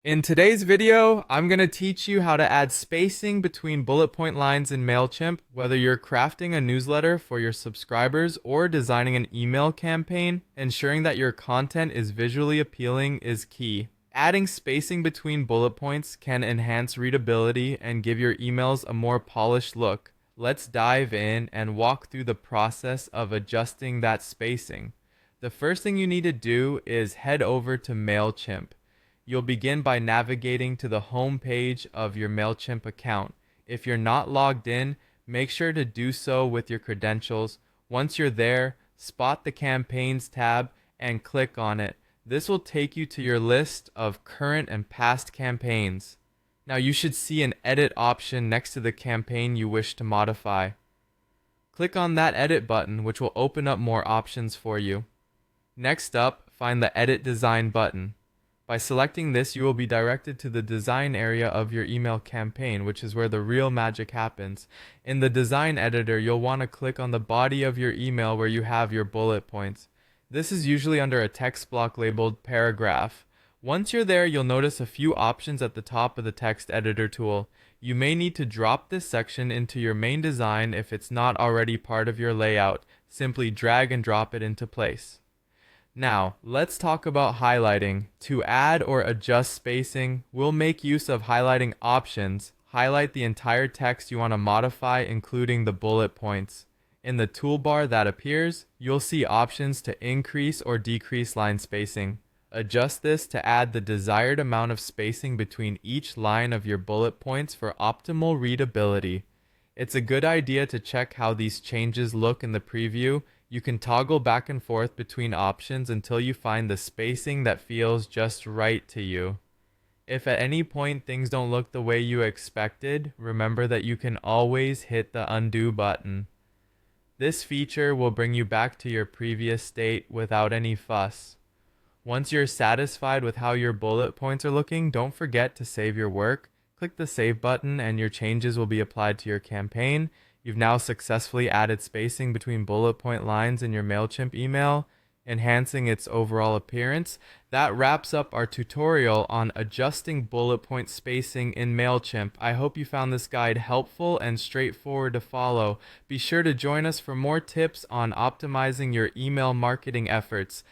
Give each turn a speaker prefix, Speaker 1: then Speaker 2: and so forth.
Speaker 1: In today's video, I'm going to teach you how to add spacing between bullet point lines in Mailchimp. Whether you're crafting a newsletter for your subscribers or designing an email campaign, ensuring that your content is visually appealing is key. Adding spacing between bullet points can enhance readability and give your emails a more polished look. Let's dive in and walk through the process of adjusting that spacing. The first thing you need to do is head over to Mailchimp. You'll begin by navigating to the home page of your Mailchimp account. If you're not logged in, make sure to do so with your credentials. Once you're there, spot the Campaigns tab and click on it. This will take you to your list of current and past campaigns. Now you should see an edit option next to the campaign you wish to modify. Click on that edit button, which will open up more options for you. Next up, find the Edit Design button. By selecting this, you will be directed to the design area of your email campaign, which is where the real magic happens. In the design editor, you'll want to click on the body of your email where you have your bullet points. This is usually under a text block labeled paragraph. Once you're there, you'll notice a few options at the top of the text editor tool. You may need to drop this section into your main design if it's not already part of your layout. Simply drag and drop it into place. Now, let's talk about highlighting. To add or adjust spacing, we'll make use of highlighting options. Highlight the entire text you want to modify, including the bullet points. In the toolbar that appears, you'll see options to increase or decrease line spacing. Adjust this to add the desired amount of spacing between each line of your bullet points for optimal readability. It's a good idea to check how these changes look in the preview. You can toggle back and forth between options until you find the spacing that feels just right to you. If at any point things don't look the way you expected, remember that you can always hit the undo button. This feature will bring you back to your previous state without any fuss. Once you're satisfied with how your bullet points are looking, don't forget to save your work. Click the save button and your changes will be applied to your campaign. You've now successfully added spacing between bullet point lines in your Mailchimp email, enhancing its overall appearance. That wraps up our tutorial on adjusting bullet point spacing in Mailchimp. I hope you found this guide helpful and straightforward to follow. Be sure to join us for more tips on optimizing your email marketing efforts.